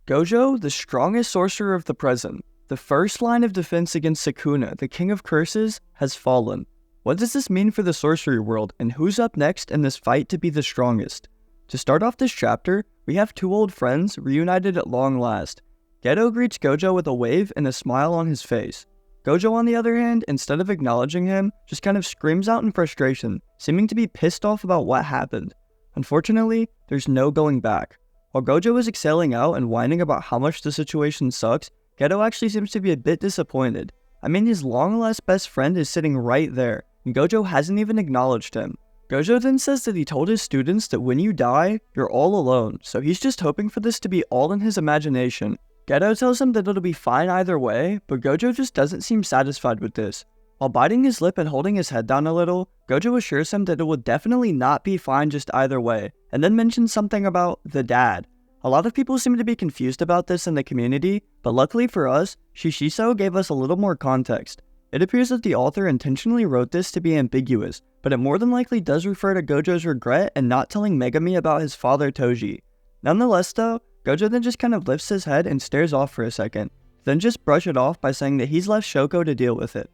Gojo, the strongest sorcerer of the present, the first line of defense against Sukuna, the king of curses, has fallen. What does this mean for the sorcery world, and who's up next in this fight to be the strongest? To start off this chapter, we have two old friends reunited at long last. Geto greets Gojo with a wave and a smile on his face. Gojo, on the other hand, instead of acknowledging him, just kind of screams out in frustration, seeming to be pissed off about what happened. Unfortunately, there's no going back. While Gojo is exhaling out and whining about how much the situation sucks, Geto actually seems to be a bit disappointed. I mean, his long-lost best friend is sitting right there, and Gojo hasn't even acknowledged him. Gojo then says that he told his students that when you die, you're all alone, so he's just hoping for this to be all in his imagination. Geto tells him that it'll be fine either way, but Gojo just doesn't seem satisfied with this. While biting his lip and holding his head down a little, Gojo assures him that it will definitely not be fine just either way, and then mentions something about the dad. A lot of people seem to be confused about this in the community, but luckily for us, Shishiso gave us a little more context. It appears that the author intentionally wrote this to be ambiguous, but it more than likely does refer to Gojo's regret and not telling Megami about his father Toji. Nonetheless though, Gojo then just kind of lifts his head and stares off for a second, then just brush it off by saying that he's left Shoko to deal with it.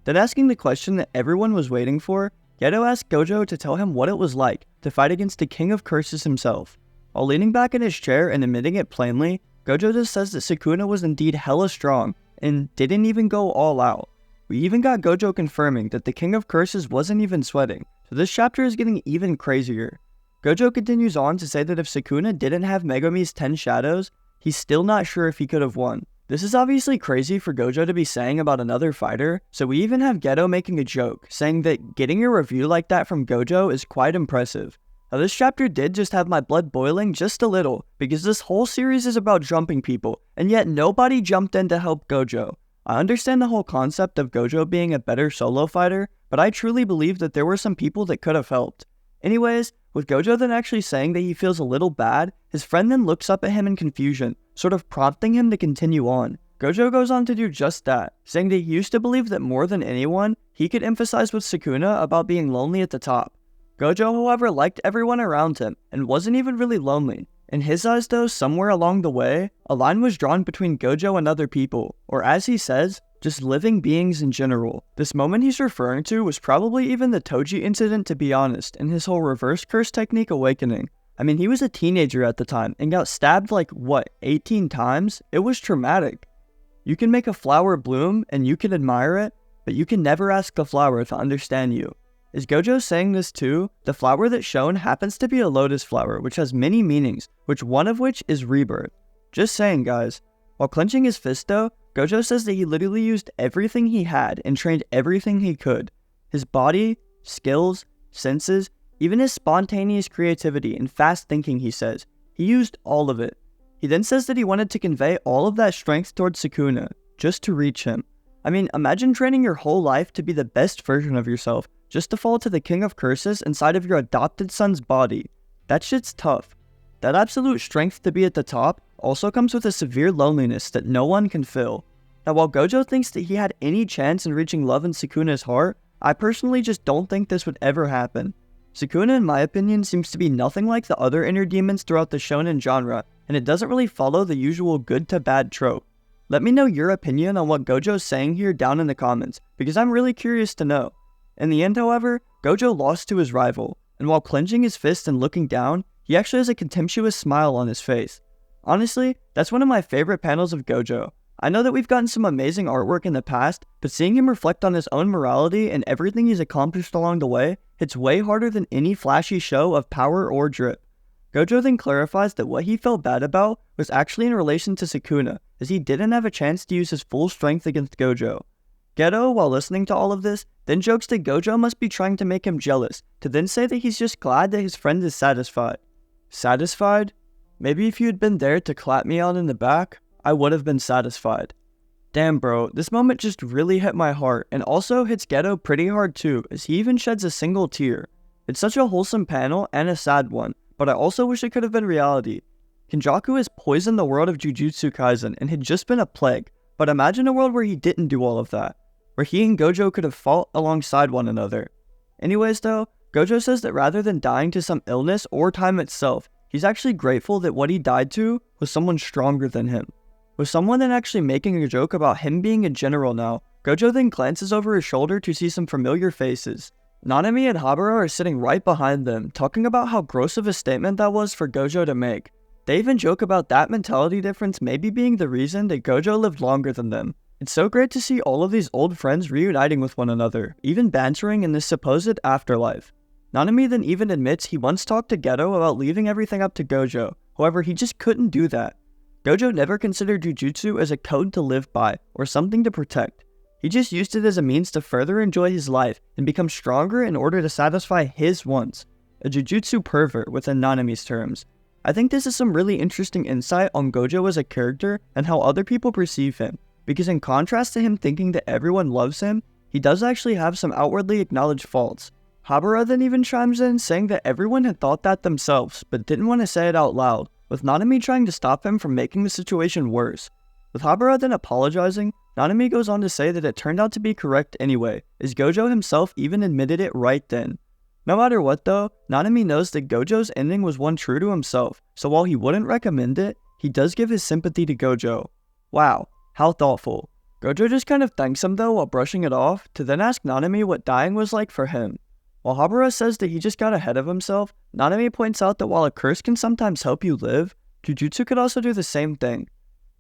Then asking the question that everyone was waiting for, Geto asks Gojo to tell him what it was like to fight against the king of curses himself. While leaning back in his chair and admitting it plainly, Gojo just says that Sukuna was indeed hella strong and didn't even go all out. We even got Gojo confirming that the king of curses wasn't even sweating, so this chapter is getting even crazier. Gojo continues on to say that if Sukuna didn't have Megami's 10 shadows, he's still not sure if he could have won. This is obviously crazy for Gojo to be saying about another fighter, so we even have Geto making a joke, saying that getting a review like that from Gojo is quite impressive. Now this chapter did just have my blood boiling just a little, because this whole series is about jumping people, and yet nobody jumped in to help Gojo. I understand the whole concept of Gojo being a better solo fighter, but I truly believe that there were some people that could have helped. Anyways, with Gojo then actually saying that he feels a little bad, his friend then looks up at him in confusion, sort of prompting him to continue on. Gojo goes on to do just that, saying that he used to believe that more than anyone, he could emphasize with Sukuna about being lonely at the top. Gojo, however, liked everyone around him, and wasn't even really lonely. In his eyes though, somewhere along the way, a line was drawn between Gojo and other people, or as he says, just living beings in general. This moment he's referring to was probably even the Toji incident, to be honest, and his whole reverse curse technique awakening. I mean, he was a teenager at the time, and got stabbed like, 18 times? It was traumatic. You can make a flower bloom, and you can admire it, but you can never ask the flower to understand you. Is Gojo saying this too? The flower that's shown happens to be a lotus flower, which has many meanings, one of which is rebirth. Just saying, guys. While clenching his fist though, Gojo says that he literally used everything he had and trained everything he could. His body, skills, senses, even his spontaneous creativity and fast thinking, he says. He used all of it. He then says that he wanted to convey all of that strength towards Sukuna, just to reach him. I mean, imagine training your whole life to be the best version of yourself, just to fall to the king of curses inside of your adopted son's body. That shit's tough. That absolute strength to be at the top also comes with a severe loneliness that no one can fill. Now while Gojo thinks that he had any chance in reaching love in Sukuna's heart, I personally just don't think this would ever happen. Sukuna, in my opinion, seems to be nothing like the other inner demons throughout the shonen genre, and it doesn't really follow the usual good to bad trope. Let me know your opinion on what Gojo's saying here down in the comments, because I'm really curious to know. In the end, however, Gojo lost to his rival, and while clenching his fist and looking down, he actually has a contemptuous smile on his face. Honestly, that's one of my favorite panels of Gojo. I know that we've gotten some amazing artwork in the past, but seeing him reflect on his own morality and everything he's accomplished along the way hits way harder than any flashy show of power or drip. Gojo then clarifies that what he felt bad about was actually in relation to Sukuna, as he didn't have a chance to use his full strength against Gojo. Geto, while listening to all of this, then jokes that Gojo must be trying to make him jealous, to then say that he's just glad that his friend is satisfied. Satisfied? Maybe if you had been there to clap me on in the back, I would have been satisfied. Damn bro, this moment just really hit my heart, and also hits Geto pretty hard too, as he even sheds a single tear. It's such a wholesome panel and a sad one, but I also wish it could have been reality. Kenjaku has poisoned the world of Jujutsu Kaisen and had just been a plague, but imagine a world where he didn't do all of that, where he and Gojo could have fought alongside one another. Anyways though, Gojo says that rather than dying to some illness or time itself, He's actually grateful that what he died to was someone stronger than him. With someone then actually making a joke about him being a general now, Gojo then glances over his shoulder to see some familiar faces. Nanami and Habara are sitting right behind them, talking about how gross of a statement that was for Gojo to make. They even joke about that mentality difference maybe being the reason that Gojo lived longer than them. It's so great to see all of these old friends reuniting with one another, even bantering in this supposed afterlife. Nanami then even admits he once talked to Geto about leaving everything up to Gojo, however he just couldn't do that. Gojo never considered jujutsu as a code to live by, or something to protect. He just used it as a means to further enjoy his life and become stronger in order to satisfy his wants. A jujutsu pervert within Nanami's terms. I think this is some really interesting insight on Gojo as a character and how other people perceive him, because in contrast to him thinking that everyone loves him, he does actually have some outwardly acknowledged faults. Habara then even chimes in saying that everyone had thought that themselves, but didn't want to say it out loud, with Nanami trying to stop him from making the situation worse. With Habara then apologizing, Nanami goes on to say that it turned out to be correct anyway, as Gojo himself even admitted it right then. No matter what though, Nanami knows that Gojo's ending was one true to himself, so while he wouldn't recommend it, he does give his sympathy to Gojo. Wow, how thoughtful. Gojo just kind of thanks him though while brushing it off, to then ask Nanami what dying was like for him. While Habara says that he just got ahead of himself, Nanami points out that while a curse can sometimes help you live, Jujutsu could also do the same thing.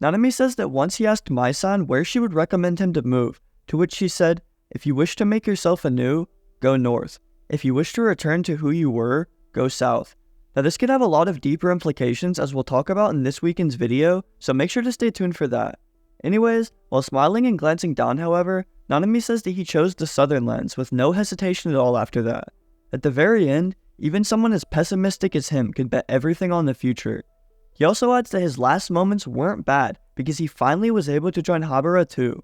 Nanami says that once he asked Mai-san where she would recommend him to move, to which she said, "If you wish to make yourself anew, go north. If you wish to return to who you were, go south." Now this could have a lot of deeper implications as we'll talk about in this weekend's video, so make sure to stay tuned for that. Anyways, while smiling and glancing down however, Nanami says that he chose the southern lands with no hesitation at all after that. At the very end, even someone as pessimistic as him could bet everything on the future. He also adds that his last moments weren't bad because he finally was able to join Habara too.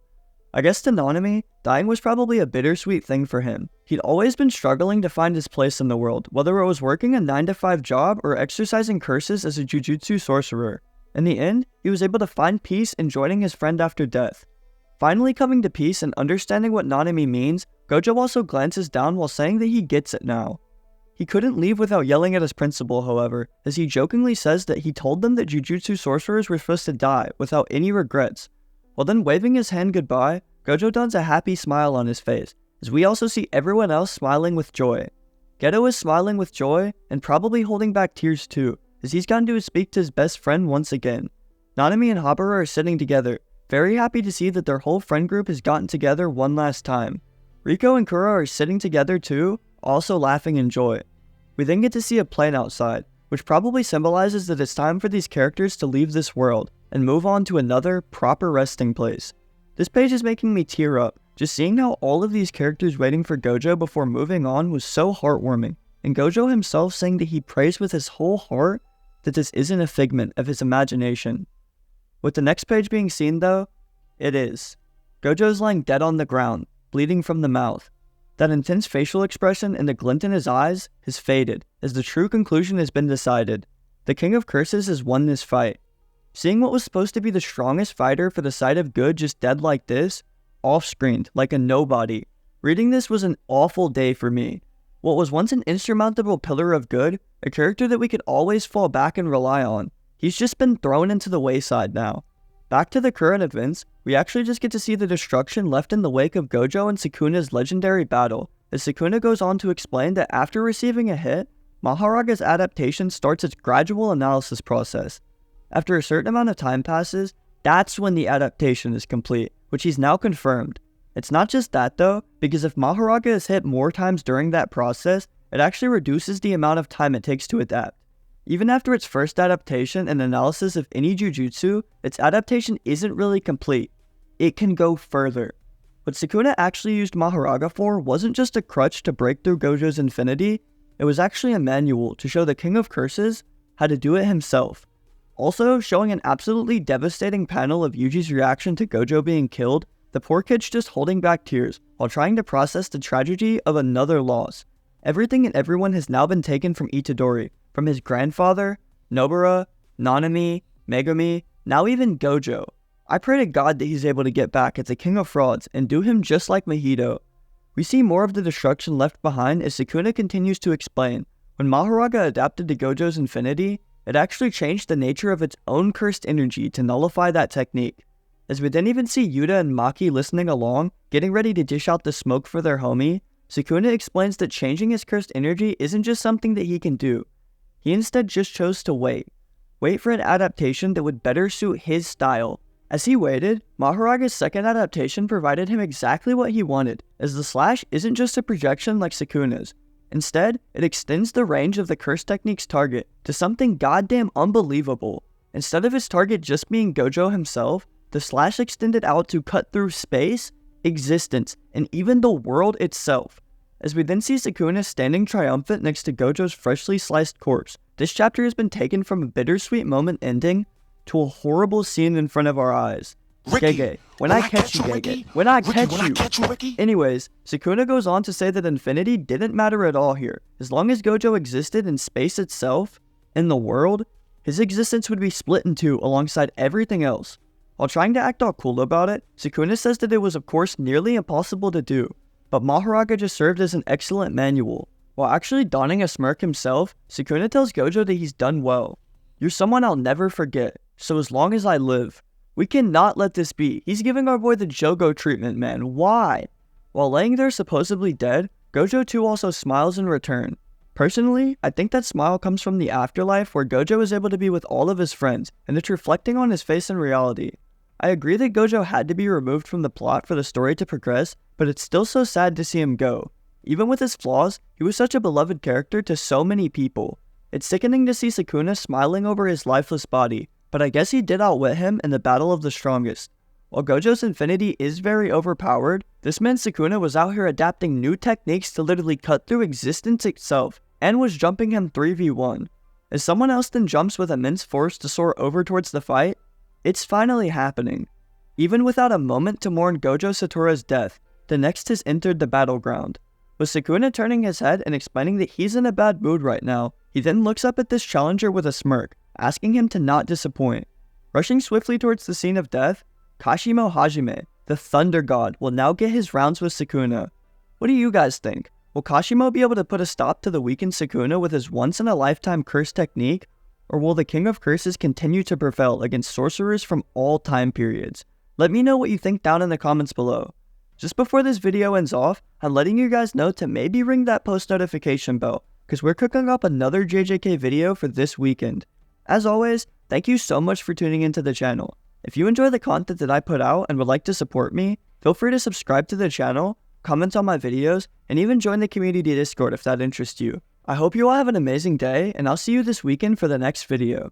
I guess to Nanami, dying was probably a bittersweet thing for him. He'd always been struggling to find his place in the world, whether it was working a 9-to-5 job or exercising curses as a jujutsu sorcerer. In the end, he was able to find peace in joining his friend after death. Finally coming to peace and understanding what Nanami means, Gojo also glances down while saying that he gets it now. He couldn't leave without yelling at his principal, however, as he jokingly says that he told them that jujutsu sorcerers were supposed to die without any regrets. While then waving his hand goodbye, Gojo dons a happy smile on his face, as we also see everyone else smiling with joy. Geto is smiling with joy, and probably holding back tears too, as he's gotten to speak to his best friend once again. Nanami and Habara are sitting together, very happy to see that their whole friend group has gotten together one last time. Riko and Kura are sitting together too, also laughing in joy. We then get to see a plane outside, which probably symbolizes that it's time for these characters to leave this world and move on to another, proper resting place. This page is making me tear up, just seeing how all of these characters waiting for Gojo before moving on was so heartwarming, and Gojo himself saying that he prays with his whole heart that this isn't a figment of his imagination. With the next page being seen though, it is. Gojo's lying dead on the ground, bleeding from the mouth. That intense facial expression and the glint in his eyes has faded, as the true conclusion has been decided. The King of Curses has won this fight. Seeing what was supposed to be the strongest fighter for the side of good just dead like this, off-screened, like a nobody. Reading this was an awful day for me. What was once an insurmountable pillar of good, a character that we could always fall back and rely on, he's just been thrown into the wayside now. Back to the current events, we actually just get to see the destruction left in the wake of Gojo and Sukuna's legendary battle, as Sukuna goes on to explain that after receiving a hit, Mahoraga's adaptation starts its gradual analysis process. After a certain amount of time passes, that's when the adaptation is complete, which he's now confirmed. It's not just that though, because if Mahoraga is hit more times during that process, it actually reduces the amount of time it takes to adapt. Even after its first adaptation and analysis of any jujutsu, its adaptation isn't really complete. It can go further. What Sukuna actually used Mahoraga for wasn't just a crutch to break through Gojo's infinity, it was actually a manual to show the King of Curses how to do it himself. Also, showing an absolutely devastating panel of Yuji's reaction to Gojo being killed, the poor kid's just holding back tears while trying to process the tragedy of another loss. Everything and everyone has now been taken from Itadori, from his grandfather, Nobara, Nanami, Megumi, now even Gojo. I pray to God that he's able to get back as the King of Frauds and do him just like Mahito. We see more of the destruction left behind as Sukuna continues to explain. When Mahoraga adapted to Gojo's infinity, It actually changed the nature of its own cursed energy to nullify that technique. As we then even see Yuta and Maki listening along, getting ready to dish out the smoke for their homie, Sukuna explains that changing his cursed energy isn't just something that he can do. He instead just chose to wait. Wait for an adaptation that would better suit his style. As he waited, Mahoraga's second adaptation provided him exactly what he wanted, as the slash isn't just a projection like Sukuna's. Instead, it extends the range of the curse technique's target to something goddamn unbelievable. Instead of his target just being Gojo himself, the slash extended out to cut through space, existence, and even the world itself. As we then see Sukuna standing triumphant next to Gojo's freshly sliced corpse, this chapter has been taken from a bittersweet moment ending to a horrible scene in front of our eyes. Gege, when I catch you, Gege, when I catch you. Anyways, Sukuna goes on to say that infinity didn't matter at all here. As long as Gojo existed in space itself, in the world, his existence would be split in two alongside everything else. While trying to act all cool about it, Sukuna says that it was of course nearly impossible to do, but Mahoraga just served as an excellent manual. While actually donning a smirk himself, Sukuna tells Gojo that he's done well. You're someone I'll never forget, so as long as I live. We cannot let this be. He's giving our boy the Jogo treatment, man. Why? While laying there supposedly dead, Gojo too also smiles in return. Personally, I think that smile comes from the afterlife where Gojo is able to be with all of his friends, and it's reflecting on his face in reality. I agree that Gojo had to be removed from the plot for the story to progress, but it's still so sad to see him go. Even with his flaws, he was such a beloved character to so many people. It's sickening to see Sukuna smiling over his lifeless body, but I guess he did outwit him in the battle of the strongest. While Gojo's infinity is very overpowered, this meant Sukuna was out here adapting new techniques to literally cut through existence itself, and was jumping him 3v1. As someone else then jumps with immense force to soar over towards the fight, it's finally happening. Even without a moment to mourn Gojo Satoru's death, the next has entered the battleground. With Sukuna turning his head and explaining that he's in a bad mood right now, he then looks up at this challenger with a smirk, asking him to not disappoint. Rushing swiftly towards the scene of death, Kashimo Hajime, the Thunder God, will now get his rounds with Sukuna. What do you guys think? Will Kashimo be able to put a stop to the weakened Sukuna with his once-in-a-lifetime curse technique? Or will the King of Curses continue to prevail against sorcerers from all time periods? Let me know what you think down in the comments below. Just before this video ends off, I'm letting you guys know to maybe ring that post notification bell, because we're cooking up another JJK video for this weekend. As always, thank you so much for tuning into the channel. If you enjoy the content that I put out and would like to support me, feel free to subscribe to the channel, comment on my videos, and even join the community Discord if that interests you. I hope you all have an amazing day, and I'll see you this weekend for the next video.